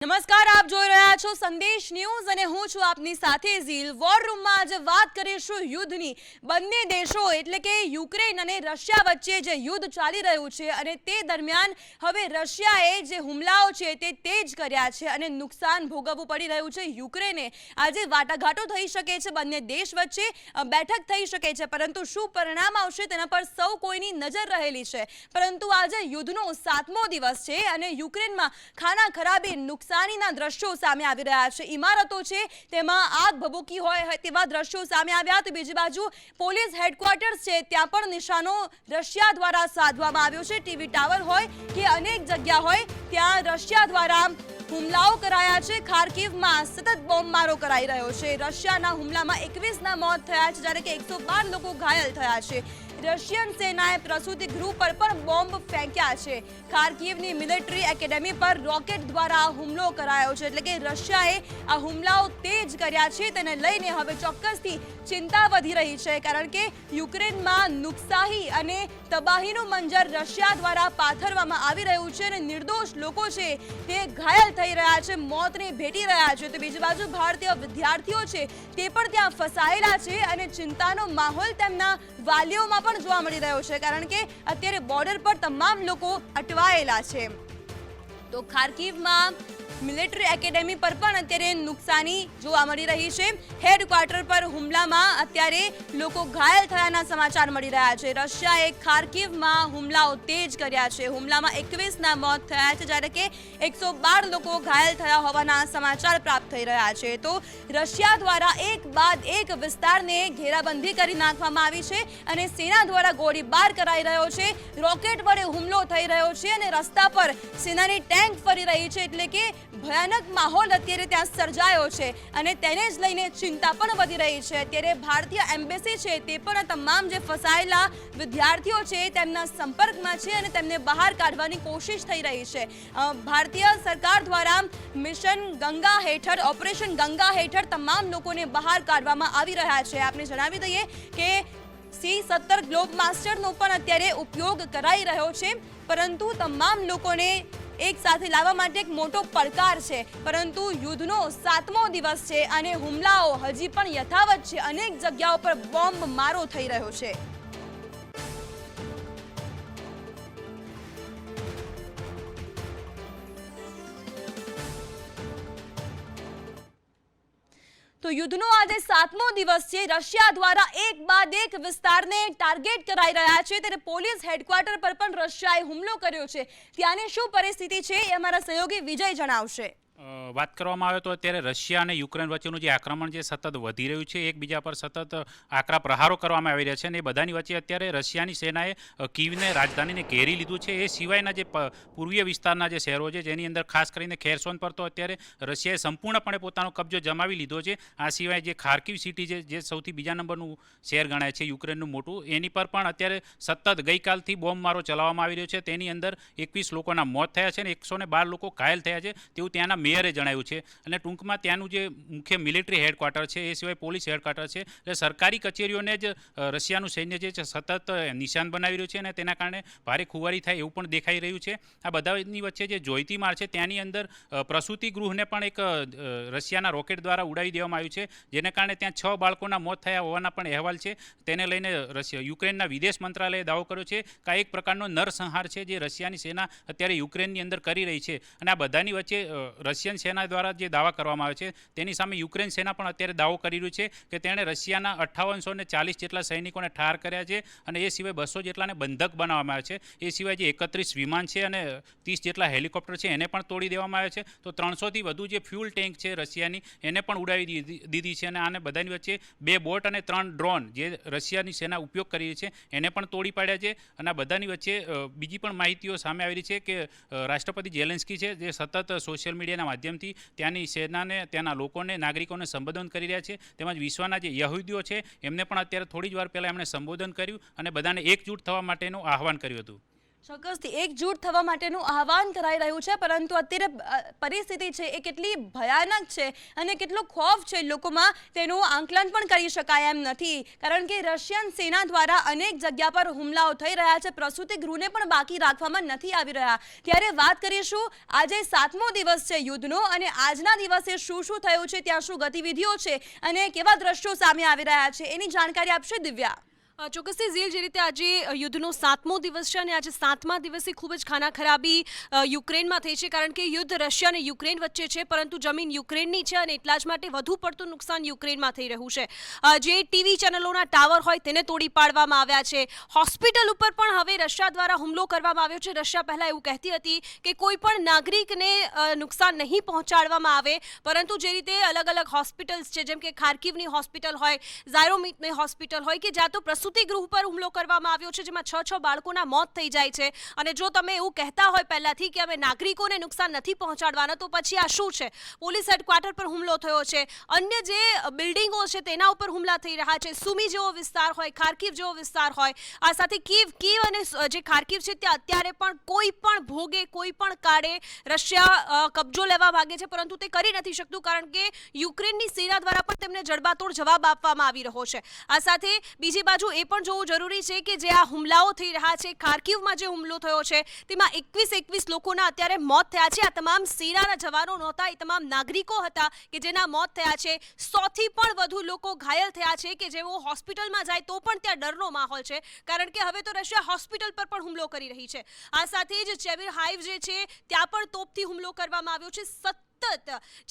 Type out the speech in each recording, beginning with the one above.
નમસ્કાર, આપ જોઈ રહ્યા છો સંદેશ ન્યૂઝ અને હું છું આપની સાથે ઝીલ. વોર રૂમમાં આજે વાત કરીશું યુદ્ધની. બંને દેશો એટલે કે યુક્રેન અને રશિયા વચ્ચે જે યુદ્ધ ચાલી રહ્યું છે અને તે દરમિયાન હવે રશિયાએ જે હુમલાઓ છે તે તેજ કર્યા છે અને નુકસાન ભોગવવું પડી રહ્યું છે યુક્રેને. આજે વાટાઘાટો થઈ શકે છે, બંને દેશ વચ્ચે બેઠક થઈ શકે છે, પરંતુ શું પરિણામ આવશે તેના પર સૌ કોઈની નજર રહેલી છે. પરંતુ આજે યુદ્ધનો 7મો દિવસ છે અને યુક્રેનમાં ખાના ખરાબી નુકસાનીના દ્રશ્યો સામે આવી રહ્યા છે. ઇમારતો છે તેમાં આગ ભભૂકી હોય તેવા દ્રશ્યો સામે આવ્યા. તો બીજી બાજુ પોલીસ હેડક્વાર્ટર્સ છે ત્યાં પણ નિશાનો રશિયા દ્વારા સાધવામાં આવ્યો છે. ટીવી ટાવર હોય કે અનેક જગ્યા હોય ત્યાં રશિયા દ્વારા હુમલાઓ કરાયા છે. ખાર્કિવમાં સતત બોમ્બમારો કરાઈ રહ્યો છે. રશિયાના હુમલામાં 21ના મોત થયા છે જ્યારે કે 112 લોકો ઘાયલ થયા છે. રશિયન સેનાએ પ્રસૂતિ ગૃહ પર પણ બોમ્બ ફેંક્યા છે. ખાર્કિવની મિલિટરી એકેડેમી પર રોકેટ દ્વારા હુમલો કરાયો છે. એટલે કે રશિયાએ આ હુમલાઓ તેજ કર્યા છે. તેને લઈને હવે ચોક્કસથી ચિંતા વધી રહી છે, કારણ કે યુક્રેનમાં નુકસાહી અને તબાહીનું મંજર રશિયા દ્વારા પાથરવામાં આવી રહ્યું છે અને નિર્દોષ લોકો છે તે ઘાયલ થઈ રહ્યા છે, મોતને ભેટી રહ્યા છે. તો બીજી બાજુ ભારતીય વિદ્યાર્થીઓ છે તે પણ ત્યાં ફસાયેલા છે અને ચિંતાનો માહોલ તેમના વાલીઓમાં પણ જોવા મળી રહ્યો છે, કારણ કે અત્યારે બોર્ડર પર તમામ લોકો અટવાયેલા છે. તો ખાર્કિવમાં મિલિટરી એકેડેમી પર પણ અત્યારે નુકસાની જોવા મળી રહી છે. હેડક્વાર્ટર પર હુમલામાં અત્યારે લોકો ઘાયલ થયાના સમાચાર મળી રહ્યા છે. રશિયાએ ખાર્કિવમાં હુમલાઓ તેજ કર્યા છે. હુમલામાં 21ના મોત થયા છે જ્યારે કે 112 લોકો ઘાયલ થયા હોવાના સમાચાર પ્રાપ્ત થઈ રહ્યા છે. તો રશિયા દ્વારા એક બાદ એક વિસ્તારને ઘેરાબંધી કરી નાખવામાં આવી છે અને સેના દ્વારા ગોળીબાર કરાઈ રહ્યો છે. રોકેટ વડે હુમલો થઈ રહ્યો છે અને રસ્તા પર સેનાની ટેન્ક ફરી રહી છે. એટલે કે ભયાનક માહોલ અત્યારે ત્યાં સર્જાયો છે અને તેને જ લઈને ચિંતા પણ વધી રહી છે. અત્યારે ભારતીય એમ્બેસી છે તે પણ તમામ જે ફસાયેલા વિદ્યાર્થીઓ છે તેમના સંપર્કમાં છે અને તેમને બહાર કાઢવાની કોશિશ થઈ રહી છે. ભારતીય સરકાર દ્વારા મિશન ગંગા હેઠળ, ઓપરેશન ગંગા હેઠળ તમામ લોકોને બહાર કાઢવામાં આવી રહ્યા છે. આપને જણાવી દઈએ કે C-17 ગ્લોબ માસ્ટરનો પણ અત્યારે ઉપયોગ કરાઈ રહ્યો છે, પરંતુ તમામ લોકોને એક સાથે લાવવા માટે એક મોટો પડકાર છે. પરંતુ યુદ્ધનો 7મો દિવસ છે અને હુમલાઓ હજી પણ યથાવત છે. અનેક જગ્યાઓ પર બોમ્બ મારો થઈ રહ્યો છે. તો યુદ્ધનો આજે 7મો દિવસ છે. રશિયા દ્વારા એક બાદ એક વિસ્તારને ટાર્ગેટ કરાઈ રહ્યા છે. ત્યારે પોલીસ હેડક્વાર્ટર પર પણ રશિયાએ હુમલો કર્યો છે. ત્યાંની શું પરિસ્થિતિ છે એ અમારા સહયોગી વિજય જણાવશે. વાત કરવામાં આવે તો અત્યારે રશિયા અને યુક્રેન વચ્ચેનું જે આક્રમણ જે સતત વધી રહ્યું છે, એકબીજા પર સતત આકરા પ્રહારો કરવામાં આવી રહ્યા છે અને એ બધાની વચ્ચે અત્યારે રશિયાની સેનાએ કીવને, રાજધાનીને ઘેરી લીધું છે. એ સિવાયના જે પૂર્વીય વિસ્તારના જે શહેરો છે જેની અંદર ખાસ કરીને ખેરસોન પર તો અત્યારે રશિયાએ સંપૂર્ણપણે પોતાનો કબજો જમાવી લીધો છે. આ સિવાય જે ખાર્કિવ સિટી છે જે સૌથી બીજા નંબરનું શહેર ગણાય છે યુક્રેનનું મોટું, એની પર પણ અત્યારે સતત ગઈકાલથી બોમ્બમારો ચલાવવામાં આવી રહ્યો છે. તેની અંદર 21 લોકોના મોત થયા છે અને 112 લોકો ઘાયલ થયા છે તેવું ત્યાંના મેયરે જણાવ્યું છે. અને ટૂંકમાં ત્યાંનું જે મુખ્ય મિલિટરી હેડક્વાર્ટર છે એ સિવાય પોલીસ હેડક્વાર્ટર છે, એટલે સરકારી કચેરીઓને જ રશિયાનું સૈન્ય જે છે સતત નિશાન બનાવી રહ્યું છે અને તેના કારણે ભારે ખુવારી થાય એવું પણ દેખાઈ રહ્યું છે. આ બધાની વચ્ચે જે જોઈતીમાર છે ત્યાંની અંદર પ્રસૂતિ ગૃહને પણ એક રશિયાના રોકેટ દ્વારા ઉડાવી દેવામાં આવ્યું છે, જેને કારણે ત્યાં 6 બાળકોના મોત થયા હોવાના પણ અહેવાલ છે. તેને લઈને યુક્રેનના વિદેશ મંત્રાલયે દાવો કર્યો છે કે આ એક પ્રકારનો નરસંહાર છે જે રશિયાની સેના અત્યારે યુક્રેનની અંદર કરી રહી છે. અને આ બધાની વચ્ચે રશિયન સેના દ્વારા જે દાવા કરવામાં આવે છે તેની સામે યુક્રેન સેના પણ અત્યારે દાવો કરી રહ્યું છે કે તેણે રશિયાના 5840 જેટલા સૈનિકોને ઠાર કર્યા છે અને એ સિવાય 200 જેટલાને બંધક બનાવવામાં આવ્યા છે. એ સિવાય જે 31 વિમાન છે અને 30 જેટલા હેલિકોપ્ટર છે એને પણ તોડી દેવામાં આવ્યા છે. તો 300થી વધુ જે ફ્યુલ ટેન્ક છે રશિયાની એને પણ ઉડાવી દીધી છે અને આને બધાની વચ્ચે 2 બોટ અને 3 ડ્રોન જે રશિયાની સેના ઉપયોગ કરી રહી છે એને પણ તોડી પાડ્યા છે. અને આ બધાની વચ્ચે બીજી પણ માહિતીઓ સામે આવી રહી છે કે રાષ્ટ્રપતિ ઝેલેન્સ્કી છે જે સતત સોશિયલ મીડિયાના માધ્યમથી ત્યાંની સેનાને, ત્યાંના લોકોને, નાગરિકોને સંબોધન કરી રહ્યા છે. તેમજ વિશ્વના જે યહૂદીઓ છે એમને પણ અત્યારે થોડી જ વાર પહેલાં એમણે સંબોધન કર્યું અને બધાને એકજૂટ થવા માટેનું આહવાન કર્યું હતું. ચોક્કસથી એકજૂટ થવા માટેનું આહવાન કરાઈ રહ્યું છે, પરંતુ અત્યારે પરિસ્થિતિ છે એ કેટલી ભયાનક છે અને કેટલો ખોફ છે લોકોમાં તેનું આંકલન પણ કરી શકાય એમ નથી. કારણ કે રશિયન સેના દ્વારા અનેક જગ્યા પર હુમલાઓ થઈ રહ્યા છે, પ્રસૂતિ ગૃહને પણ બાકી રાખવામાં નથી આવી રહ્યા. ત્યારે વાત કરીશું આજે 7મો દિવસ છે યુદ્ધનો, અને આજના દિવસે શું શું થયું છે, ત્યાં શું ગતિવિધિઓ છે અને કેવા દ્રશ્યો સામે આવી રહ્યા છે, એની જાણકારી આપશે દિવ્યા. ચોક્કસથી ઝીલ, જે રીતે આજે યુદ્ધનો 7મો દિવસ છે અને આજે 7મા દિવસે ખૂબ જ ખાના ખરાબી યુક્રેનમાં થઈ છે, કારણ કે યુદ્ધ રશિયા અને યુક્રેન વચ્ચે છે, પરંતુ જમીન યુક્રેનની છે અને એટલા જ માટે વધુ પડતું નુકસાન યુક્રેનમાં થઈ રહ્યું છે. જે ટીવી ચેનલોના ટાવર હોય તેને તોડી પાડવામાં આવ્યા છે. હોસ્પિટલ ઉપર પણ હવે રશિયા દ્વારા હુમલો કરવામાં આવ્યો છે. રશિયા પહેલાં એવું કહેતી હતી કે કોઈ પણ નાગરિકને નુકસાન નહીં પહોંચાડવામાં આવે, પરંતુ જે રીતે અલગ અલગ હોસ્પિટલ્સ છે, જેમ કે ખાર્કિવની હોસ્પિટલ હોય, ઝાયરોમિટની હોસ્પિટલ હોય, કે જ્યાં તો પ્રસૂતિ ગૃહ પર હુમલો કરવામાં આવ્યો છે, જેમાં 6 બાળકોના મોત થઈ જાય છે. અને જો તમે એવું કહેતા હોય પહેલાથી કે અમે નાગરિકોને નુકસાન નથી પહોંચાડવાના, તો પછી આ શું છે? પોલીસ હેડક્વાર્ટર પર હુમલો થયો છે, અન્ય જે બિલ્ડિંગો છે તેના ઉપર હુમલા થઈ રહ્યા છે. સુમી જેવો વિસ્તાર હોય, ખાર્કિવ જેવો વિસ્તાર હોય, આ સાથે કીવ અને જે ખાર્કિવ છે ત્યાં અત્યારે પણ કોઈ પણ ભોગે, કોઈ પણ કાળે રશિયા કબજો લેવા માંગે છે, પરંતુ તે કરી નથી શકતું, કારણ કે યુક્રેનની સેના દ્વારા પણ તેમને જડબાતોડ જવાબ આપવામાં આવી રહ્યો છે. આ સાથે બીજી બાજુ એ પણ જોવું જરૂરી છે કે જે આ હુમલાઓ થઈ રહ્યા છે, ખાર્કિવમાં જે હુમલો થયો છે તેમાં 21 લોકોના અત્યારે મોત થયા છે. આ તમામ સેનાના જવાનો નહોતા, એ તમામ નાગરિકો હતા કે જેના મોત થયા છે. 100થી પણ વધુ લોકો ઘાયલ થયા છે, કે જેઓ હોસ્પિટલમાં જાય તો પણ ત્યાં ડરનો માહોલ છે, કારણ કે હવે તો રશિયા હોસ્પિટલ પર પણ હુમલો કરી રહી છે. આ સાથે જ ચેબિરહાઇવ જે છે ત્યાં પણ તોપથી હુમલો કરવામાં આવ્યો છે. સતત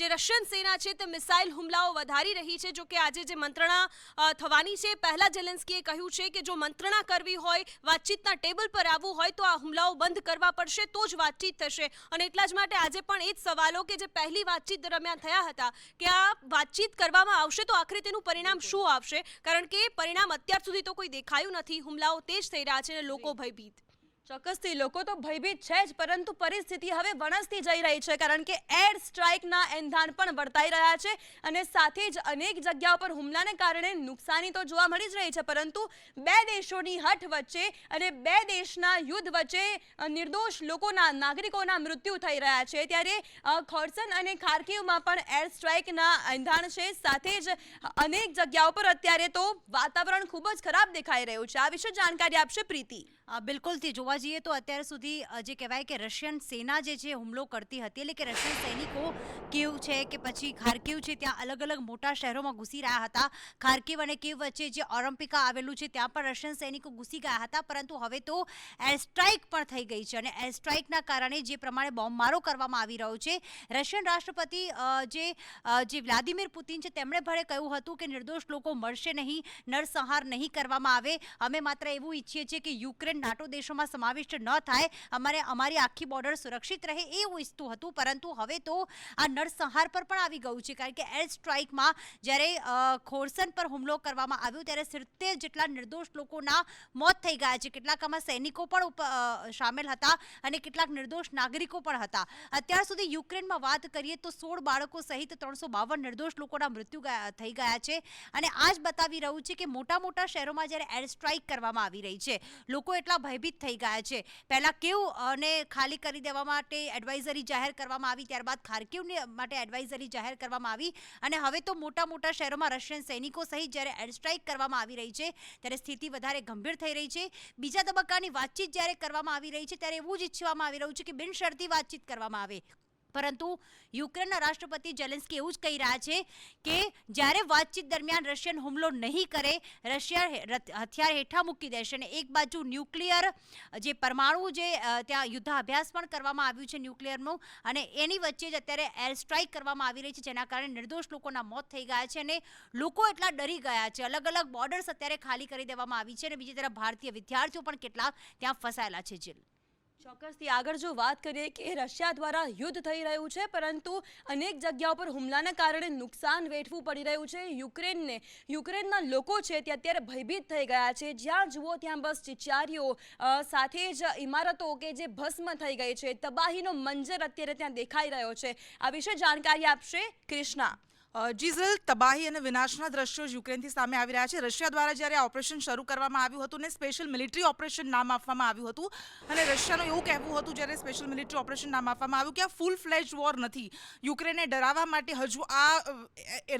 જે રશિયન સેના છે તે મિસાઇલ હુમલાઓ વધારી રહી છે. જો કે આજે જે મંત્રણા થવાની છે, પહેલા ઝેલેન્સ્કીએ કહ્યું છે કે જો મંત્રણા કરવી હોય, વાતચીતના ટેબલ પર આવવું હોય, તો આ હુમલાઓ બંધ કરવા પડશે, તો જ વાતચીત થશે. અને એટલા જ માટે આજે પણ એ જ સવાલો કે જે પહેલી વાતચીત દરમિયાન થયા હતા, કે આ વાતચીત કરવામાં આવશે તો આખરે તેનું પરિણામ શું આવશે, કારણ કે પરિણામ અત્યાર સુધી તો કોઈ દેખાયું નથી. હુમલાઓ તેજ થઈ રહ્યા છે અને લોકો ભયભીત. ચોક્કસથી લોકો તો ભયભીત છે જ, પરંતુ પરિસ્થિતિ હવે વણસતી જઈ રહી છે, કારણ કે એર સ્ટ્રાઇકના એંધાણ પણ વર્તાઈ રહ્યા છે અને સાથે જ અનેક જગ્યાઓ પર હુમલાને કારણે નુકસાની તો જોવા મળી જ રહી છે, પરંતુ બે દેશોની હઠ વચ્ચે અને બે દેશના યુદ્ધ વચ્ચે નિર્દોષ લોકોના, નાગરિકોના મૃત્યુ થઈ રહ્યા છે. ત્યારે ખોર્સન અને ખાર્કિવમાં પણ એર સ્ટ્રાઇકના એંધાણ છે. સાથે જ અનેક જગ્યાઓ પર અત્યારે તો વાતાવરણ ખૂબ જ ખરાબ દેખાઈ રહ્યું છે. આ વિશે જાણકારી આપશે પ્રીતિ. બિલકુલથી જોવા જઈએ તો અત્યાર સુધી જે કહેવાય કે રશિયન સેના જે છે હુમલો કરતી હતી, એટલે કે રશિયન સૈનિકો કીવ છે કે પછી ખાર્કિવ છે ત્યાં અલગ અલગ મોટા શહેરોમાં ઘૂસી રહ્યા હતા. ખાર્કિવ અને કીવ વચ્ચે જે ઓલિમ્પિકા આવેલું છે ત્યાં પણ રશિયન સૈનિકો ઘૂસી ગયા હતા, પરંતુ હવે તો એર સ્ટ્રાઇક પણ થઈ ગઈ છે અને એર સ્ટ્રાઇકના કારણે જે પ્રમાણે બોમ્બમારો કરવામાં આવી રહ્યો છે, રશિયન રાષ્ટ્રપતિ જે વ્લાદિમીર પુતિન છે તેમણે ભલે કહ્યું હતું કે નિર્દોષ લોકો મળશે નહીં, નરસંહાર નહીં કરવામાં આવે, અમે માત્ર એવું ઈચ્છીએ છીએ કે યુક્રેન નાટો દેશોમાં સમાવિષ્ટ ન થાય, અમારી આખી બોર્ડર સુરક્ષિત રહે, એવું ઈચ્છતું હતું. પરંતુ હવે તો આ નરસંહાર પર પણ આવી ગયું છે, કારણ કે એર સ્ટ્રાઇકમાં જ્યારે ખોરસન પર હુમલો કરવામાં આવ્યો ત્યારે 70 જેટલા નિર્દોષ લોકોના મોત થઈ ગયા છે. કેટલાક આમાં સૈનિકો પણ સામેલ હતા અને કેટલાક નિર્દોષ નાગરિકો પણ હતા. અત્યાર સુધી યુક્રેનમાં વાત કરીએ તો 16 બાળકો સહિત 352 નિર્દોષ લોકોના મૃત્યુ થઈ ગયા છે. અને આ જ બતાવી રહ્યું છે કે મોટા મોટા શહેરોમાં જ્યારે એર સ્ટ્રાઇક કરવામાં આવી રહી છે, લોકો એટલા ભયભીત થઈ ગયા છે. પહેલા કીવ અને ખાલી કરી દેવા માટે એડવાઇઝરી જાહેર કરવામાં આવી, ત્યારબાદ ખાર્કિવ માટે એડવાઇઝરી જાહેર કરવામાં આવી, અને હવે તો મોટા મોટા શહેરોમાં રશિયન સૈનિકો સહિત જ્યારે એર સ્ટ્રાઇક કરવામાં આવી રહી છે ત્યારે સ્થિતિ વધારે ગંભીર થઈ રહી છે. બીજા તબક્કાની વાતચીત જ્યારે કરવામાં આવી રહી છે ત્યારે એવું જ ઈચ્છવામાં આવી રહ્યું છે કે બિનશરતી વાતચીત કરવામાં આવે, પરંતુ યુક્રેનના રાષ્ટ્રપતિ ઝેલેન્સ્કી એવું જ કહી રહ્યા છે કે જ્યારે વાતચીત દરમિયાન રશિયન હુમલો નહીં કરે, રશિયા હથિયાર હેઠા મૂકી દેશે. અને એક બાજુ ન્યુક્લિયર જે પરમાણુ જે ત્યાં યુદ્ધાભ્યાસ પણ કરવામાં આવ્યું છે ન્યુક્લિયરનું, અને એની વચ્ચે જ અત્યારે એર સ્ટ્રાઇક કરવામાં આવી રહી છે, જેના કારણે નિર્દોષ લોકોના મોત થઈ ગયા છે અને લોકો એટલા ડરી ગયા છે. અલગ અલગ બોર્ડર્સ અત્યારે ખાલી કરી દેવામાં આવી છે અને બીજી તરફ ભારતીય વિદ્યાર્થીઓ પણ કેટલાક ત્યાં ફસાયેલા છે. જીલ, ચોક્કસથી આગળ જો વાત કરીએ કે રશિયા દ્વારા યુદ્ધ થઈ રહ્યું છે, પરંતુ અનેક જગ્યાઓ પર હુમલાના કારણે નુકસાન વેઠવું પડી રહ્યું છે યુક્રેનને. યુક્રેનના લોકો છે તે અત્યારે ભયભીત થઈ ગયા છે. જ્યાં જુઓ ત્યાં બસ ચિચિયારીઓ, સાથે જ ઇમારતો કે જે ભસ્મ થઈ ગઈ છે, તબાહીનો મંજર અત્યારે ત્યાં દેખાઈ રહ્યો છે. આ વિશે જાણકારી આપશે કૃષ્ણા. જીઝલ, તબાહી અને વિનાશના દ્રશ્યો યુક્રેનથી સામે આવી રહ્યા છે. રશિયા દ્વારા જ્યારે આ ઓપરેશન શરૂ કરવામાં આવ્યું હતું ને સ્પેશિયલ મિલિટરી ઓપરેશન નામ આપવામાં આવ્યું હતું અને રશિયાનું એવું કહેવું હતું જ્યારે સ્પેશિયલ મિલિટરી ઓપરેશન નામ આપવામાં આવ્યું કે આ ફૂલ ફ્લેજ વોર નથી. યુક્રેનને ડરાવવા માટે હજુ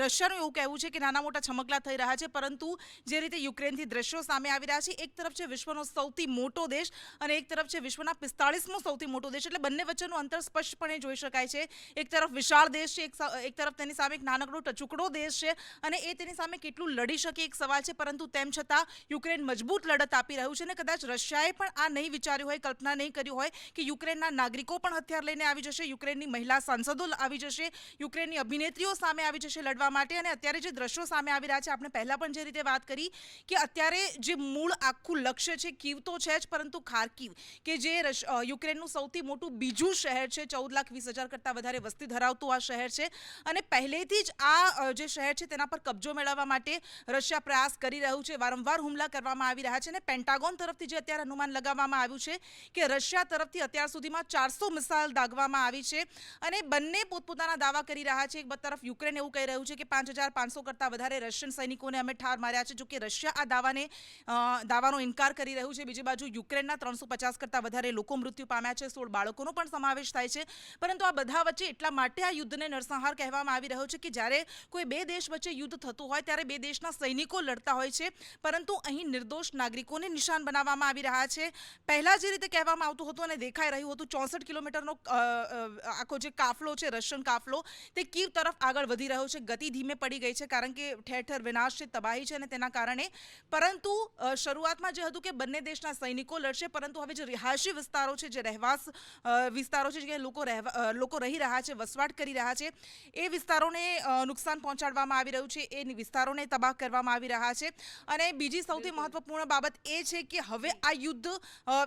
રશિયાનું એવું કહેવું છે કે નાના મોટા છમકલા થઈ રહ્યા છે, પરંતુ જે રીતે યુક્રેનથી દ્રશ્યો સામે આવી રહ્યા છે, એક તરફ છે વિશ્વનો સૌથી મોટો દેશ અને એક તરફ છે વિશ્વના 45મો સૌથી મોટો દેશ, એટલે બંને વચ્ચેનું અંતર સ્પષ્ટપણે જોઈ શકાય છે. એક તરફ વિશાળ દેશ છે, એક તરફ તેની સામે એક નાનકડો ટચુકડો દેશ છે અને એ તેની સામે કેટલું લડી શકે એક સવાલ છે, પરંતુ તેમ છતાં યુક્રેન મજબૂત લડત આપી રહ્યું છે અને કદાચ રશિયાએ પણ આ નહીં વિચાર્યું હોય, કલ્પના નહીં કરી હોય કે યુક્રેનના નાગરિકો પણ હથિયાર લઈને આવી જશે, યુક્રેનની મહિલા સાંસદો આવી જશે, યુક્રેનની અભિનેત્રીઓ સામે આવી જશે લડવા માટે. અને અત્યારે જે દ્રશ્યો સામે આવી રહ્યા છે, આપણે પહેલા પણ જે રીતે વાત કરી કે અત્યારે જે મૂળ આખું લક્ષ્ય છે કીવ તો છે જ, પરંતુ ખાર્કિવ કે જે યુક્રેનનું સૌથી મોટું બીજું શહેર છે, 14,20,000 કરતાં વધારે વસ્તી ધરાવતું આ શહેર છે અને પહેલેથી જ આ જે શહેર છે તેના પર કબજો મેળવવા માટે રશિયા પ્રયાસ કરી રહ્યું છે. વારંવાર હુમલા કરવામાં આવી રહ્યા છે અને પેન્ટાગોન તરફથી જે અત્યારે અનુમાન લગાવવામાં આવ્યું છે કે રશિયા તરફથી અત્યાર સુધીમાં 400 મિસાઇલ દાગવામાં આવી છે અને બંને પોતપોતાના દાવા કરી રહ્યા છે. એક તરફ યુક્રેન એવું કહી રહ્યું છે કે 5,500 કરતાં વધારે રશિયન સૈનિકોને અમે ઠાર માર્યા છે, જો કે રશિયા આ દાવાનો ઇનકાર કરી રહ્યું છે. બીજી બાજુ યુક્રેનના 350 કરતાં વધારે લોકો મૃત્યુ પામ્યા છે, 16 બાળકોનો પણ સમાવેશ થાય છે. પરંતુ આ બધા વચ્ચે એટલા માટે આ યુદ્ધને નરસંહાર કહેવામાં આવી રહ્યો છે કે જ્યારે કોઈ બે દેશ વચ્ચે યુદ્ધ થતું હોય ત્યારે બે દેશના સૈનિકો લડતા હોય છે, પરંતુ અહીં નિર્દોષ નાગરિકોને નિશાન બનાવવામાં આવી રહ્યા છે. પહેલા જે રીતે કહેવામાં આવતું હતું અને દેખાઈ રહ્યું હતું, 64 કિલોમીટરનો આખો જે કાફલો છે, રશિયન કાફલો, તે કીવ તરફ આગળ વધી રહ્યો છે. ગતિ ધીમે પડી ગઈ છે કારણ કે ઠેર ઠેર વિનાશ છે, તબાહી છે અને તેના કારણે. પરંતુ શરૂઆતમાં જે હતું કે બંને દેશના સૈનિકો લડશે, પરંતુ હવે જે રિહાયશી વિસ્તારો છે, જે રહેવાસ વિસ્તારો છે, જે લોકો રહી રહ્યા છે, વસવાટ કરી રહ્યા છે, એ વિસ્તારોને નુકસાન પહોંચાડવામાં આવી રહ્યું છે, એ વિસ્તારોને તબાહ કરવામાં આવી રહ્યા છે. અને બીજી સૌથી મહત્વપૂર્ણ બાબત એ છે કે હવે આ યુદ્ધ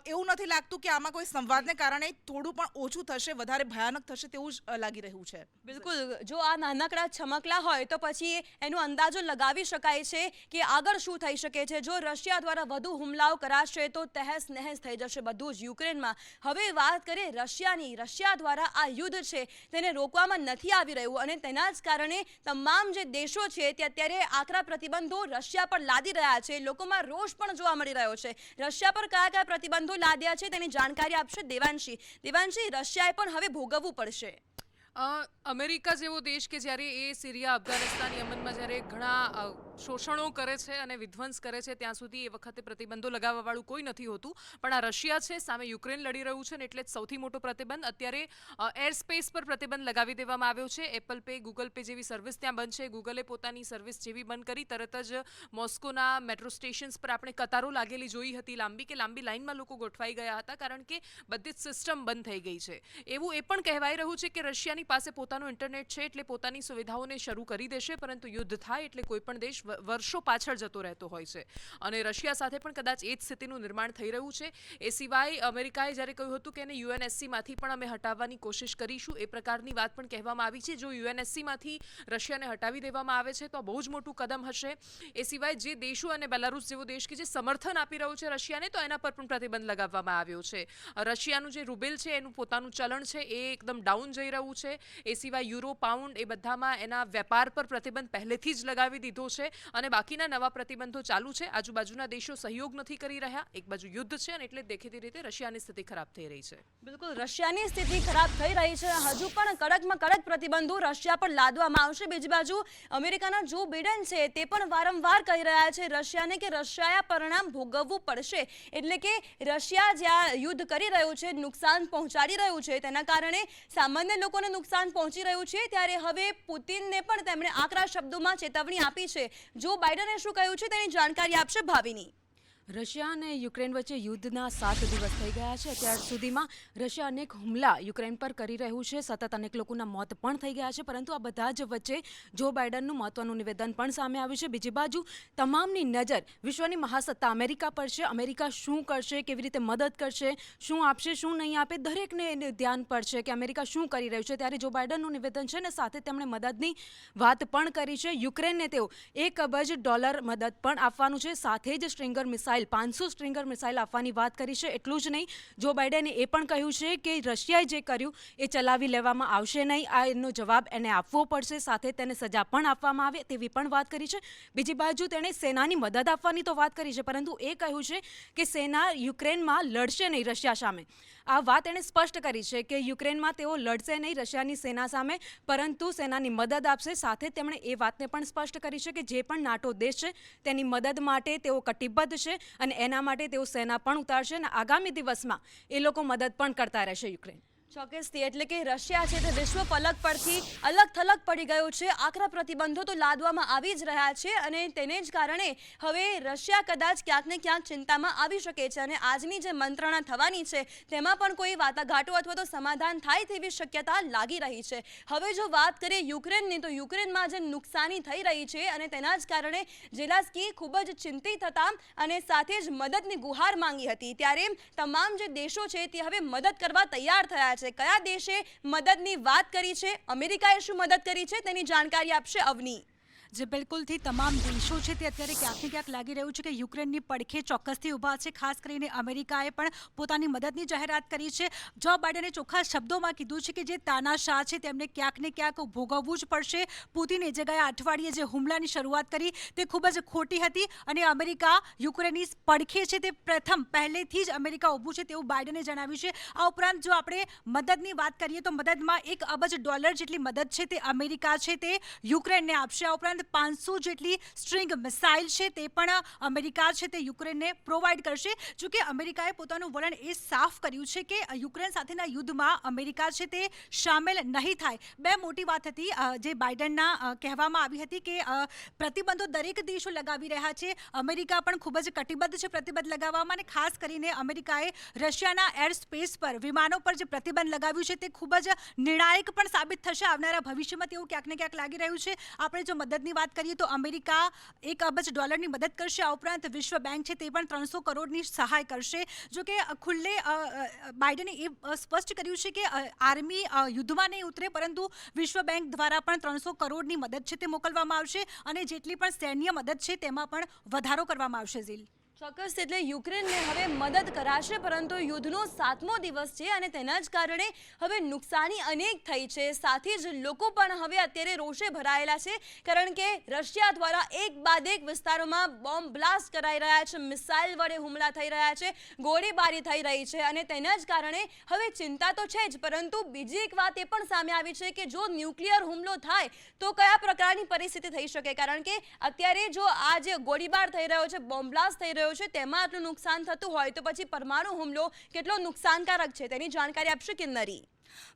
એવું નથી લાગતું કે આમાં કોઈ સંવાદને કારણે થોડું પણ ઓછું થશે, વધારે ભયાનક થશે તેવું જ લાગી રહ્યું છે. બિલકુલ, જો આ નાનકડા છમકલા હોય તો પછી એનો અંદાજો લગાવી શકાય છે કે આગળ શું થઈ શકે છે. જો રશિયા દ્વારા વધુ હુમલાઓ કરાશે તો તહેસ નહેસ થઈ જશે બધું જ યુક્રેનમાં. હવે વાત કરીએ રશિયાની. રશિયા દ્વારા આ યુદ્ધ છે તેને રોકવામાં નથી આવી રહ્યું અને તેના જ કારણે તમામ જે દેશો છે તે અત્યારે આકરા પ્રતિબંધો રશિયા પર લાદી રહ્યા છે. લોકોમાં રોષ પણ જોવા મળી રહ્યો છે. રશિયા પર કયા કયા પ્રતિબંધો લાદ્યા છે તેની જાણકારી આપશે દેવાંશી. દેવાંશી, રશિયાએ પણ હવે ભોગવવું પડશે. અમેરિકા જેવો દેશ કે જ્યારે એ સિરિયા, અફઘાનિસ્તાન, યમનમાં જ્યારે ઘણા શોષણો કરે છે અને વિધ્વંસ કરે છે ત્યાં સુધી એ વખતે પ્રતિબંધો લગાવવાવાળું કોઈ નથી હોતું, પણ આ રશિયા છે સામે યુક્રેન લડી રહ્યું છે ને એટલે જ સૌથી મોટો પ્રતિબંધ. અત્યારે એર સ્પેસ પર પ્રતિબંધ લગાવી દેવામાં આવ્યો છે. એપલ પે, ગૂગલ પે જેવી સર્વિસ ત્યાં બંધ છે. ગૂગલે પોતાની સર્વિસ જેવી બંધ કરી તરત જ મોસ્કોના મેટ્રો સ્ટેશન્સ પર આપણે કતારો લાગેલી જોઈ હતી, લાંબી લાઇનમાં લોકો ગોઠવાઈ ગયા હતા કારણ કે બધી જ સિસ્ટમ બંધ થઈ ગઈ છે. એવું એ પણ કહેવાઈ રહ્યું છે કે રશિયાની પાસે પોતાનું ઇન્ટરનેટ છે એટલે પોતાની સુવિધાઓને શરૂ કરી દેશે, પરંતુ યુદ્ધ થાય એટલે કોઈ પણ દેશ વર્ષો પાછળ જતો રહેતો હોય છે અને રશિયા સાથે પણ કદાચ એ જ સ્થિતિનું નિર્માણ થઈ રહ્યું છે. એ સિવાય અમેરિકાએ જ્યારે કહ્યું હતું કે એને યુએનએસસીમાંથી પણ અમે હટાવવાની કોશિશ કરીશું, એ પ્રકારની વાત પણ કહેવામાં આવી છે. જો યુએનએસસીમાંથી રશિયાને હટાવી દેવામાં આવે છે તો બહુ જ મોટું કદમ હશે. એ સિવાય જે દેશો અને બેલારુસ જેવો દેશ કે જે સમર્થન આપી રહ્યો છે રશિયાને, તો એના પર પણ પ્રતિબંધ લગાવવામાં આવ્યો છે. રશિયાનું જે રૂબેલ છે એનું પોતાનું ચલણ છે એ એકદમ ડાઉન જઈ રહ્યું છે. એ સિવાય યુરો, પાઉન્ડ એ બધામાં એના વેપાર પર પ્રતિબંધ પહેલેથી જ લગાવી દીધો છે અને બાકીના નવા પ્રતિબંધો ચાલુ છે. આજુબાજુના દેશો સહયોગ નથી કરી રહ્યા. એક બાજુ યુદ્ધ છે અને એટલે દેખીતી રીતે રશિયાની સ્થિતિ ખરાબ થઈ રહી છે. બિલકુલ, રશિયાની સ્થિતિ ખરાબ થઈ રહી છે. હજુ પણ કડકમાં કડક પ્રતિબંધો રશિયા પર લાદવામાં આવશે. બીજી બાજુ અમેરિકાના જો બાઇડન છે તે પણ વારંવાર કહી રહ્યા છે રશિયાને કે રશિયાએ પરિણામ ભોગવવું પડશે. એટલે કે રશિયા જ્યાં યુદ્ધ કરી રહ્યું છે, નુકસાન પહોંચાડી રહ્યું છે, તેના કારણે સામાન્ય લોકોને નુકસાન પહોંચી રહ્યું છે. ત્યારે હવે પુતિનને પણ તેમણે આકરા શબ્દોમાં ચેતવણી આપી છે. જો બાઇડને શું કહ્યું છે તેની જાણકારી આપશે ભાવિની. રશિયા અને યુક્રેન વચ્ચે યુદ્ધના 7 દિવસ થઈ ગયા છે. અત્યાર સુધીમાં રશિયા અનેક હુમલા યુક્રેન પર કરી રહ્યું છે. સતત અનેક લોકોના મોત પણ થઈ ગયા છે. પરંતુ આ બધા જ વચ્ચે જો બાઇડનનું મહત્વનું નિવેદન પણ સામે આવ્યું છે. બીજી બાજુ તમામની નજર વિશ્વની મહાસત્તા અમેરિકા પર છે. અમેરિકા શું કરશે, કેવી રીતે મદદ કરશે, શું આપશે, શું નહીં આપે, દરેકને ધ્યાન પર છે કે અમેરિકા શું કરી રહ્યું છે. ત્યારે જો બાઇડનનું નિવેદન છે ને સાથે તેમણે મદદની વાત પણ કરી છે. યુક્રેનને તેઓ $1 અબજ મદદ પણ આપવાનું છે. સાથે જ સ્ટ્રિંગર મિસાઇલ મિસાઇલ 500 સ્ટ્રિંગર મિસાઇલ આપવાની વાત કરી છે. એટલું જ નહીં, જો બાઇડને એ પણ કહ્યું છે કે રશિયાએ જે કર્યું એ ચલાવી લેવામાં આવશે નહીં. આ એનો જવાબ એને આપવો પડશે, સાથે તેને સજા પણ આપવામાં આવે તેવી પણ વાત કરી છે. બીજી બાજુ તેણે સેનાની મદદ આપવાની તો વાત કરી છે, પરંતુ એ કહ્યું છે કે સેના યુક્રેનમાં લડશે નહીં રશિયા સામે. આ વાત એણે સ્પષ્ટ કરી છે કે યુક્રેનમાં તેઓ લડશે નહીં રશિયાની સેના સામે, પરંતુ સેનાની મદદ આપશે. સાથે તેમણે એ વાતને પણ સ્પષ્ટ કરી છે કે જે પણ નાટો દેશ છે તેની મદદ માટે તેઓ કટિબદ્ધ છે અને એના માટે તેઓ સેના પણ ઉતારશે અને આગામી દિવસમાં એ લોકો મદદ પણ કરતા રહેશે યુક્રેન. ચોક્કસથી, એટલે કે રશિયા છે તે વિશ્વ ફલક પરથી અલગ થલગ પડી ગયો છે. આકરા પ્રતિબંધો તો લાદવામાં આવી જ રહ્યા છે અને તેને જ કારણે હવે રશિયા કદાચ ક્યાંક ને ક્યાંક ચિંતામાં આવી શકે છે અને આજની જે મંત્રણા થવાની છે તેમાં પણ કોઈ વાટાઘાટો અથવા તો સમાધાન થાય તેવી શક્યતા લાગી રહી છે. હવે જો વાત કરીએ યુક્રેનની, તો યુક્રેનમાં જે નુકસાની થઈ રહી છે અને તેના જ કારણે ઝેલેન્સ્કી ખૂબ જ ચિંતિત હતા અને સાથે જ મદદની ગુહાર માંગી હતી. ત્યારે તમામ જે દેશો છે તે હવે મદદ કરવા તૈયાર થયા છે. કયા દેશે મદદની વાત કરી છે, અમેરિકાએ શું મદદ કરી છે, તેની જાણકારી આપશે અવની. જે બિલકુલથી તમામ દેશો છે તે અત્યારે ક્યાંક ને ક્યાંક લાગી રહ્યું છે કે યુક્રેનની પડખે ચોક્કસથી ઊભા છે. ખાસ કરીને અમેરિકાએ પણ પોતાની મદદની જાહેરાત કરી છે. જો બાઇડને ચોખ્ખા શબ્દોમાં કીધું છે કે જે તાનાશાહ છે તેમને ક્યાંક ને ક્યાંક ભોગવવું જ પડશે. પુતિને જે ગયા અઠવાડિયે જે હુમલાની શરૂઆત કરી તે ખૂબ જ ખોટી હતી અને અમેરિકા યુક્રેનની પડખે છે તે પહેલેથી જ અમેરિકા ઊભું છે તેવું બાઇડને જણાવ્યું છે. આ ઉપરાંત જો આપણે મદદની વાત કરીએ તો મદદમાં $1 અબજ જેટલી મદદ છે તે અમેરિકા છે તે યુક્રેનને આપશે. આ ઉપરાંત 500 જેટલી સ્ટ્રિંગ મિસાઇલ છે તે પણ અમેરિકા છે તે યુક્રેનને પ્રોવાઈડ કરશે. જો કે અમેરિકાએ પોતાનું વલણ એ સાફ કર્યું છે કે યુક્રેન સાથેના યુદ્ધમાં અમેરિકા છે તે સામેલ નહીં થાય. બે મોટી વાત હતી જે બાઇડનના કહેવામાં આવી હતી કે પ્રતિબંધો દરેક દેશો લગાવી રહ્યા છે. અમેરિકા પણ ખૂબ જ કટિબદ્ધ છે પ્રતિબંધ લગાવવામાં અને ખાસ કરીને અમેરિકાએ રશિયાના એર સ્પેસ પર વિમાનો પર જે પ્રતિબંધ લગાવ્યું છે તે ખૂબ જ નિર્ણાયક પણ સાબિત થશે આવનારા ભવિષ્યમાં તેવું ક્યાંક ને ક્યાંક લાગી રહ્યું છે. આપણે જો મદદની વાત કરીએ તો અમેરિકા $1 અબજ મદદ કરશે. આ ઉપરાંત વિશ્વ બેંક છે તે પણ 300 કરોડની સહાય કરશે. જો કે ખુલ્લે બાઇડને એ સ્પષ્ટ કર્યું છે કે આર્મી યુદ્ધમાં નહીં ઉતરે, પરંતુ વિશ્વ બેંક દ્વારા પણ 300 કરોડની મદદ છે તે મોકલવામાં આવશે અને જેટલી પણ સૈન્ય મદદ છે તેમાં પણ વધારો કરવામાં આવશે. ઝીલ, ચોક્કસ, એટલે યુક્રેનને હવે મદદ કરાશે, પરંતુ યુદ્ધનો 7મો દિવસ છે અને તેના જ કારણે હવે નુકસાની અનેક થઈ છે. સાથે જ લોકો પણ હવે અત્યારે રોષે ભરાયેલા છે, કારણ કે રશિયા દ્વારા એક બાદ એક વિસ્તારોમાં બોમ્બ બ્લાસ્ટ કરાઈ રહ્યા છે, મિસાઇલ વડે હુમલા થઈ રહ્યા છે, ગોળીબારી થઈ રહી છે અને તેના જ કારણે હવે ચિંતા તો છે જ, પરંતુ બીજી એક વાત એ પણ સામે આવી છે કે જો ન્યુક્લિયર હુમલો થાય તો કયા પ્રકારની પરિસ્થિતિ થઈ શકે, કારણ કે અત્યારે જો આ જે ગોળીબાર થઈ રહ્યો છે, બોમ્બ બ્લાસ્ટ થઈ રહ્યો છે, તેમાં આટલું નુકસાન થતું હોય તો પછી પરમાણુ હુમલો કેટલો નુકસાનકારક છે તેની જાણકારી આપશે કિન્નરી.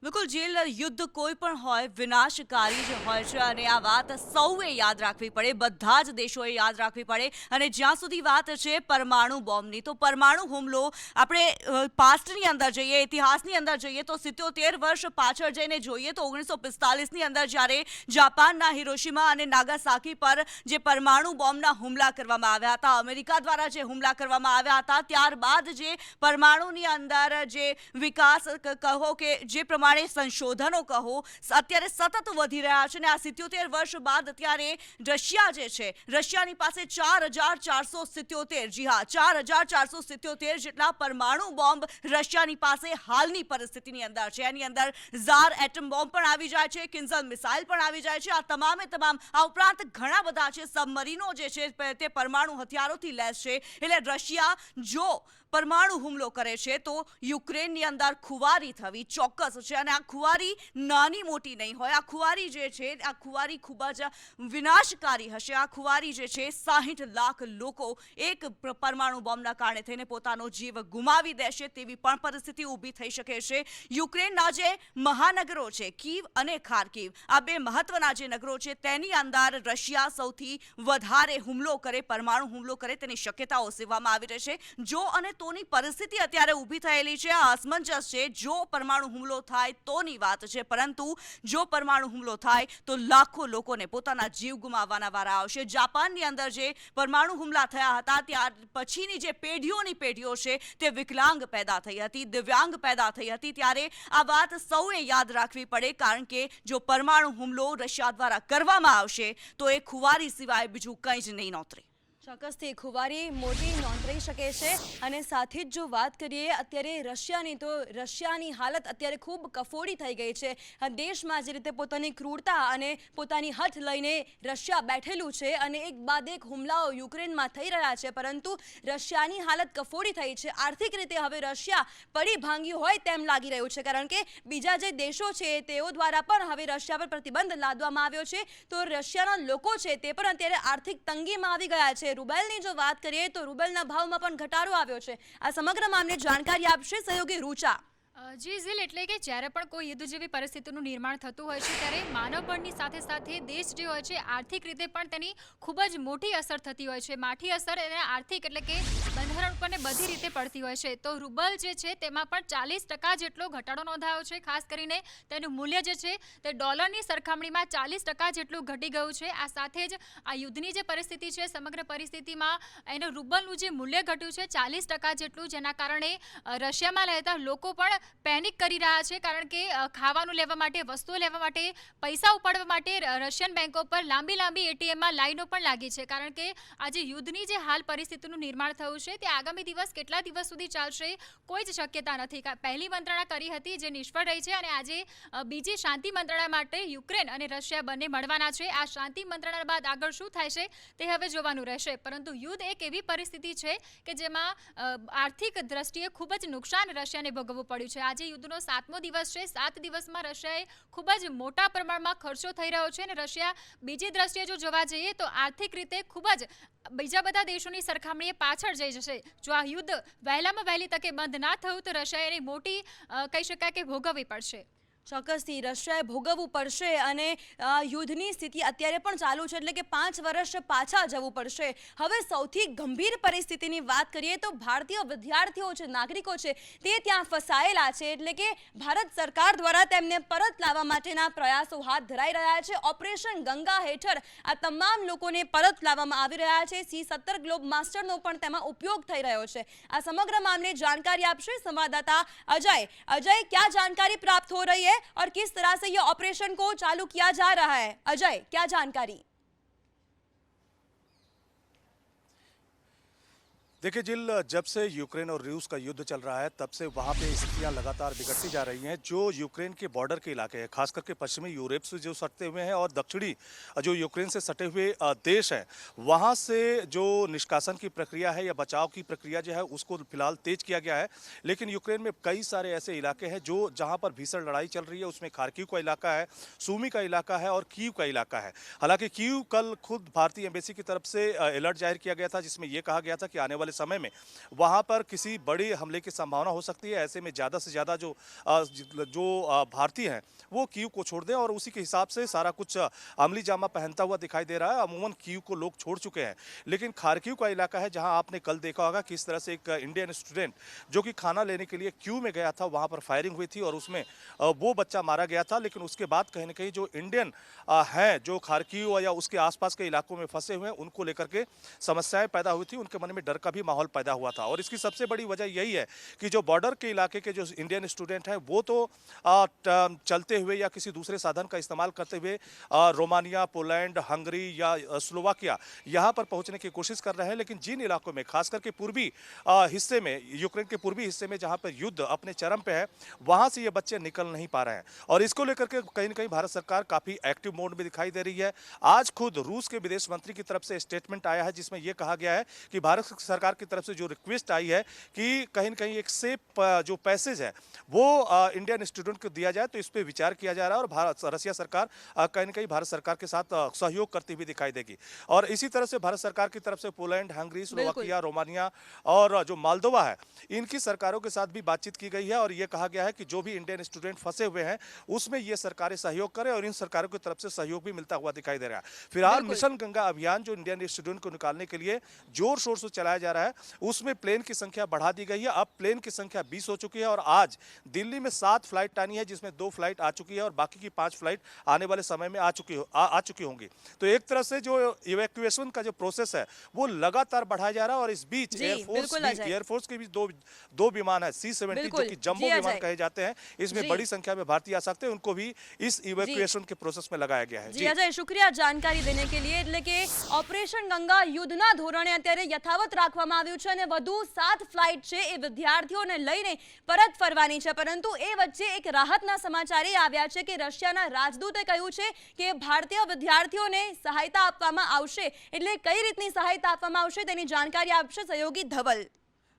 બિલકુલ જેલ, યુદ્ધ કોઈ પણ હોય વિનાશકારી જ હોય છે અને આ વાત સૌએ યાદ રાખવી પડે, બધા જ દેશોએ યાદ રાખવી પડે. અને જ્યાં સુધી વાત છે પરમાણુ બોમ્બની, તો પરમાણુ હુમલો આપણે પાસ્ટની અંદર જઈએ, ઇતિહાસની અંદર જઈએ તો 77 વર્ષ પાછળ જઈને જોઈએ તો 1945ની અંદર જ્યારે જાપાનના હિરોશિમા અને નાગાસાકી પર જે પરમાણુ બોમ્બના હુમલા કરવામાં આવ્યા હતા, અમેરિકા દ્વારા જે હુમલા કરવામાં આવ્યા હતા, ત્યારબાદ જે પરમાણુની અંદર જે વિકાસ કહો કે જે પ્રમાણે સંશોધનો કહો અત્યારે સતત વધી રહ્યા છે અને આ 77 વર્ષ બાદ અત્યારે રશિયા જે છે, રશિયાની પાસે 4477, જી હા 4477 જેટલા પરમાણુ બોમ્બ રશિયાની પાસે હાલની પરિસ્થિતિની અંદર છે. એની અંદર ઝાર એટમ બોમ્બ પણ આવી જાય છે, કિન્ઝલ મિસાઇલ પણ આવી જાય છે. આ તમામે તમામ, આ ઉપરાંત ઘણા બધા છે સબમરીનો જે છે તે પરમાણુ હથિયારોથી લેસ છે. એટલે રશિયા જો પરમાણુ હુમલો કરે છે તો યુક્રેનની અંદર ખુવારી થવી ચોક્કસ છે અને આ ખુવારી નાની મોટી નહીં હોય. આ ખુવારી જે છે આ ખુવારી ખૂબ જ વિનાશકારી હશે. આ ખુવારી જે છે 60 લાખ લોકો એક પરમાણુ બોમ્બના કારણે થઈને પોતાનો જીવ ગુમાવી દેશે તેવી પણ પરિસ્થિતિ ઊભી થઈ શકે છે. યુક્રેનના જે મહાનગરો છે કીવ અને ખાર્કિવ, આ બે મહત્વના જે નગરો છે તેની અંદર રશિયા સૌથી વધારે હુમલો કરે, પરમાણુ હુમલો કરે તેની શક્યતાઓ સેવવામાં આવી રહી છે. જો અને તોની પરિસ્થિતિ અત્યારે ઊભી થયેલી છે, આ અસમંજસ છે. જો પરમાણુ હુમલો થાય તોની વાત છે, પરંતુ જો પરમાણુ હુમલો થાય તો લાખો લોકોને પોતાના જીવ ગુમાવવાના વારા આવશે. જાપાનની અંદર જે પરમાણુ હુમલા થયા હતા ત્યાર પછીની જે પેઢીઓની પેઢીઓ છે તે વિકલાંગ પેદા થઈ હતી, દિવ્યાંગ પેદા થઈ હતી. ત્યારે આ વાત સૌએ યાદ રાખવી પડે, કારણ કે જો પરમાણુ હુમલો રશિયા દ્વારા કરવામાં આવશે તો એ ખુવારી સિવાય બીજું કંઈ જ નહીં નોતરે. ચોક્કસથી ખુવારી મોટી નોંધ રહી શકે છે અને સાથે જ જો વાત કરીએ અત્યારે રશિયાની તો રશિયાની હાલત અત્યારે ખૂબ કફોડી થઈ ગઈ છે. દેશમાં જે રીતે પોતાની ક્રૂરતા અને પોતાની હઠ લઈને રશિયા બેઠેલું છે અને એક બાદ એક હુમલાઓ યુક્રેનમાં થઈ રહ્યા છે, પરંતુ રશિયાની હાલત કફોડી થઈ છે. આર્થિક રીતે હવે રશિયા પડી ભાંગ્યું હોય તેમ લાગી રહ્યું છે, કારણ કે બીજા જે દેશો છે તેઓ દ્વારા પણ હવે રશિયા પર પ્રતિબંધ લાદવામાં આવ્યો છે. તો રશિયાના લોકો છે તે પણ અત્યારે આર્થિક તંગીમાં આવી ગયા છે. રૂબલની જો વાત કરીએ તો રૂબલના ભાવમાં પણ ઘટાડો આવ્યો છે. આ સમગ્ર મામલે જાણકારી આપશે સહયોગી રૂચા. જી ઝીલ, એટલે કે જ્યારે પણ કોઈ યુદ્ધ જેવી પરિસ્થિતિનું નિર્માણ થતું હોય છે ત્યારે માનવ બળની સાથે સાથે દેશ જે હોય છે આર્થિક રીતે પણ તેની ખૂબ જ મોટી અસર થતી હોય છે. માઠી અસર એને આર્થિક એટલે કે બંધારણ ઉપરને બધી રીતે પડતી હોય છે. તો રૂબલ જે છે તેમાં પણ 40% જેટલો ઘટાડો નોંધાયો છે. ખાસ કરીને તેનું મૂલ્ય જે છે તે ડોલરની સરખામણીમાં 40% જેટલું ઘટી ગયું છે. આ સાથે જ આ યુદ્ધની જે પરિસ્થિતિ છે સમગ્ર પરિસ્થિતિમાં એનું રૂબલનું જે મૂલ્ય ઘટ્યું છે 40% જેટલું, જેના કારણે રશિયામાં રહેતા લોકો પણ પેનિક કરી રહ્યા છે, કારણ કે ખાવાનું લેવા માટે, વસ્તુઓ લેવા માટે, પૈસા ઉપાડવા માટે રશિયન બેંકો પર લાંબી એટીએમમાં લાઈનો પણ લાગી છે. કારણ કે આજે યુદ્ધની જે હાલ પરિસ્થિતિનું નિર્માણ થયું છે તે આગામી કેટલા દિવસ સુધી ચાલશે કોઈ જ શક્યતા નથી. પહેલી મંત્રણા કરી હતી જે નિષ્ફળ રહી છે અને આજે બીજી શાંતિ મંત્રણા માટે યુક્રેન અને રશિયા બંને મળવાના છે. આ શાંતિ મંત્રણા બાદ આગળ શું થાય છે તે હવે જોવાનું રહેશે, પરંતુ યુદ્ધ એક એવી પરિસ્થિતિ છે કે જેમાં આર્થિક દ્રષ્ટિએ ખૂબ જ નુકસાન રશિયાને ભોગવવું પડ્યું છે. આજે યુદ્ધનો 7મો દિવસ છે. 7 દિવસમાં રશિયાએ ખૂબ જ મોટા પ્રમાણમાં ખર્ચો થઈ રહ્યો છે અને રશિયા બીજી દ્રષ્ટિએ જો જોવા જઈએ તો આર્થિક રીતે ખૂબ જ બીજા બધા દેશોની સરખામણીએ પાછળ જઈ જશે. જો આ યુદ્ધ વહેલામાં વહેલી તકે બંધ ના થયું તો રશિયાએ એની મોટી કહી શકાય કે ભોગવવી પડશે. ચોક્કસથી રશિયાએ ભોગવવું પડશે અને યુદ્ધની સ્થિતિ અત્યારે પણ ચાલુ છે, એટલે કે 5 વર્ષ પાછા જવું પડશે. હવે સૌથી ગંભીર પરિસ્થિતિની વાત કરીએ તો ભારતીય વિદ્યાર્થીઓ છે, નાગરિકો છે, તે ત્યાં ફસાયેલા છે. એટલે કે ભારત સરકાર દ્વારા તેમને પરત લાવવા માટેના પ્રયાસો હાથ ધરાઈ રહ્યા છે. ઓપરેશન ગંગા હેઠળ આ તમામ લોકોને પરત લાવવામાં આવી રહ્યા છે. C-17 ગ્લોબ માસ્ટરનો પણ તેમાં ઉપયોગ થઈ રહ્યો છે. આ સમગ્ર મામલે જાણકારી આપશે સંવાદદાता अजय. अजय, क्या जानकारी प्राप्त हो रही है और किस तरह से ये ऑपरेशन को चालू किया जा रहा है? अजय, क्या जानकारी? देखिए जिल, जब से यूक्रेन और रूस का युद्ध चल रहा है तब से वहाँ पे स्थितियाँ लगातार बिगड़ती जा रही हैं. जो यूक्रेन के बॉर्डर के इलाके हैं, खास करके पश्चिमी यूरोप से जो सटते हुए हैं और दक्षिणी जो यूक्रेन से सटे हुए देश हैं, वहाँ से जो निष्कासन की प्रक्रिया है या बचाव की प्रक्रिया जो है उसको फिलहाल तेज किया गया है. लेकिन यूक्रेन में कई सारे ऐसे इलाके हैं जो जहाँ पर भीषण लड़ाई चल रही है. उसमें खार्किव का इलाका है, सूमी का इलाका है और कीव का इलाका है. हालांकि कीव कल खुद भारतीय एम्बेसी की तरफ से अलर्ट जाहिर किया गया था, जिसमें यह कहा गया था कि आने वाले समय में वहां पर किसी बड़े हमले की संभावना हो सकती है. ऐसे में ज़्यादा से ज़्यादा जो भारतीय हैं वो कीव को छोड़ दें और उसी के हिसाब से सारा कुछ अमली जामा पहनता हुआ दिखाई दे रहा है. अमूमन कीव को लोग छोड़ चुके हैं, लेकिन खार्किव का इलाका है जहां आपने कल देखा होगा किस तरह से एक इंडियन स्टूडेंट जो कि खाना लेने के लिए क्यू में गया था, वहां पर फायरिंग हुई थी और उसमें वो बच्चा मारा गया था. लेकिन उसके बाद कहीं ना कहीं जो इंडियन हैं जो खार्किव या उसके आसपास के इलाकों में फंसे हुए हैं उनको लेकर के समस्याएं पैदा हुई थी. उनके मन में डर का भी माहौल पैदा हुआ था और इसकी सबसे बड़ी वजह यही है कि जो बॉर्डर के इलाके के जो इंडियन स्टूडेंट हैं वो तो चलते हुए या किसी दूसरे साधन का इस्तेमाल करते हुए रोमानिया, पोलैंड, हंगरी या स्लोवाकिया यहाँ पर पहुंचने की कोशिश कर रहे हैं. लेकिन जिन इलाकों में खास करके पूर्वी हिस्से में, यूक्रेन के पूर्वी हिस्से में जहाँ पर युद्ध अपने चरम पे है, वहाँ से ये बच्चे निकल नहीं पा रहे हैं और इसको लेकर के कहीं ना कहीं भारत सरकार काफ़ी एक्टिव मोड में दिखाई दे रही है. आज खुद रूस के विदेश मंत्री की तरफ से स्टेटमेंट आया है जिसमें यह कहा गया है कि भारत सरकार की तरफ से जो रिक्वेस्ट आई है कि कहीं न कहीं एक सेफ जो पैसेज है वो इंडियन स्टूडेंट को दिया जाए, तो इस पर विचार किया जा रहा है और रशिया सरकार कहीं न कहीं भारत सरकार के साथ सहयोग करती हुई दिखाई देगी. और इसी तरह से भारत सरकार की तरफ से पोलैंड, हंगरी, स्लोवाकिया, रोमानिया और जो मालदोवा है इनकी सरकारों के साथ भी बातचीत की गई है और ये कहा गया है कि जो भी इंडियन स्टूडेंट फंसे हुए हैं उसमें ये सरकारें सहयोग करें और इन सरकारों की तरफ से सहयोग भी मिलता हुआ दिखाई दे रहा है. फिलहाल मिशन गंगा अभियान जो इंडियन स्टूडेंट को निकालने के लिए जोर शोर से चलाया जा रहा है रहा है उसमें प्लेन की संख्या बढ़ा दी गई है। अब प्लेन की संख्या 20 हो चुकी है और आज दिल्ली में 7 फ्लाइट आनी है, जिसमें 2 फ्लाइट आ चुकी है और बाकी की 5 फ्लाइट आने वाले समय में आ चुकी होंगी। तो एक तरह से जो इवैक्यूएशन का जो प्रोसेस है वो लगातार बढ़ाया जा रहा है। और इस बीच जी, बिल्कुल अजय। एयरफोर्स के भी दो विमान है C-17 जो बिल्कुल, कि जम्बो जी विमान अजय। कहे जाते हैं। इसमें जी। बड़ी संख्या में भारतीय आ सकते हैं, उनको भी इस इवैक्यूएशन के प्रोसेस में लगाया गया है। જી અજય શુક્રિયા જાણકારી દેને કે લીએ એટલે કે ઓપરેશન ગંગા યુદ્ધના ધોરણે અત્યારે યથાવત રાખવામાં આવ્યું છે અને વધુ 7 ફ્લાઇટ છે એ વિદ્યાર્થીઓને લઈને પરત ફરવાની છે, પરંતુ એ વચ્ચે એક રાહતના સમાચાર એ આવ્યા છે કે રશિયાના રાજદૂતે કહ્યું છે કે ભારતીય વિદ્યાર્થીઓને સહાયતા આપવામાં આવશે, એટલે કઈ રીતની સહાયતા આપવામાં આવશે તેની જાણકારી આપશે સહયોગી ધવલ।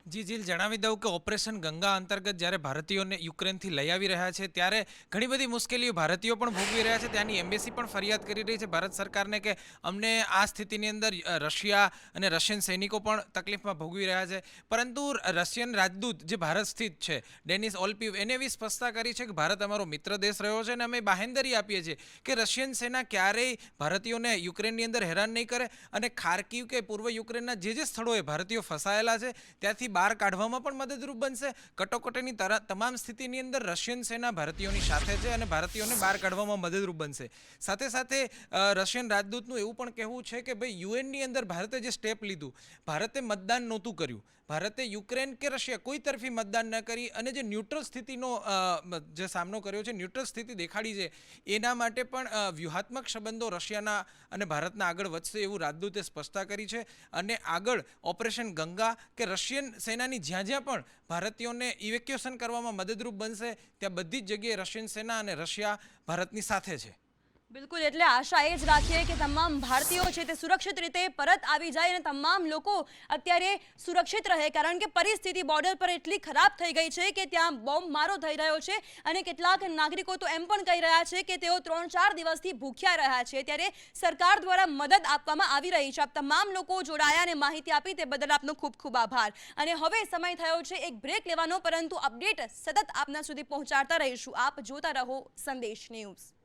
જી જીલ, જણાવી દઉં કે ઓપરેશન ગંગા અંતર્ગત જ્યારે ભારતીયોને યુક્રેનથી લઈ આવી રહ્યા છે ત્યારે ઘણી બધી મુશ્કેલીઓ ભારતીયો પણ ભોગવી રહ્યા છે। ત્યાંની એમ્બેસી પણ ફરિયાદ કરી રહી છે ભારત સરકારને કે અમને આ સ્થિતિની અંદર રશિયા અને રશિયન સૈનિકો પણ તકલીફમાં ભોગવી રહ્યા છે। પરંતુ રશિયન રાજદૂત જે ભારત સ્થિત છે ડેનિસ ઓલ્પીવ, એને એવી સ્પષ્ટતા કરી છે કે ભારત અમારો મિત્ર દેશ રહ્યો છે અને અમે બાહેંધરી આપીએ છીએ કે રશિયન સેના ક્યારેય ભારતીયોને યુક્રેનની અંદર હેરાન નહીં કરે અને ખાર્કિવ કે પૂર્વ યુક્રેનના જે સ્થળોએ ભારતીયો ફસાયેલા છે ત્યાંથી બહાર કાઢવામાં પણ મદદરૂપ બનશે। કટોકટીની તમામ સ્થિતિની અંદર રશિયન સેના ભારતીયોની સાથે છે અને ભારતીયોને બહાર કાઢવામાં મદદરૂપ બનશે। સાથે સાથે રશિયન રાજદૂતનું એવું પણ કહેવું છે કે ભાઈ યુએનની અંદર ભારતે જે સ્ટેપ લીધું, ભારતે મતદાન નહોતું કર્યું, ભારતે યુક્રેન કે રશિયા કોઈ તરફી મતદાન ન કરી અને જે ન્યુટ્રલ સ્થિતિનો જે સામનો કર્યો છે, ન્યુટ્રલ સ્થિતિ દેખાડી છે, એના માટે પણ વ્યૂહાત્મક સંબંધો રશિયાના અને ભારતના આગળ વધશે એવું રાજદૂતે સ્પષ્ટતા કરી છે। અને આગળ ઓપરેશન ગંગા કે રશિયન સેનાની જ્યાં જ્યાં પણ ભારતીયોને ઇવેક્યુએશન કરવામાં મદદરૂપ બનશે ત્યાં બધી જ જગ્યાએ રશિયન સેના અને રશિયા ભારતની સાથે છે। બિલકુલ, એટલે આશા એ જ રાખીએ કે તમામ ભારતીયો છે તે સુરક્ષિત રીતે પરત આવી જાય અને તમામ લોકો અત્યારે સુરક્ષિત રહે, કારણ કે પરિસ્થિતિ બોર્ડર પર એટલી ખરાબ થઈ ગઈ છે કે ત્યાં બોમ્બ મારો થઈ રહ્યો છે અને કેટલાક નાગરિકો તો એમ પણ કહી રહ્યા છે કે તેઓ 3-4 દિવસથી ભૂખ્યા રહ્યા છે। ત્યારે સરકાર દ્વારા મદદ આપવામાં આવી રહી છે। આપ તમામ લોકો જોડાયા અને માહિતી આપી તે બદલ આપનો ખૂબ ખૂબ આભાર। અને હવે સમય થયો છે એક બ્રેક લેવાનો, પરંતુ અપડેટ સતત આપના સુધી પહોંચાડતા રહીશું। આપ જોતા રહો સંદેશ ન્યૂઝ।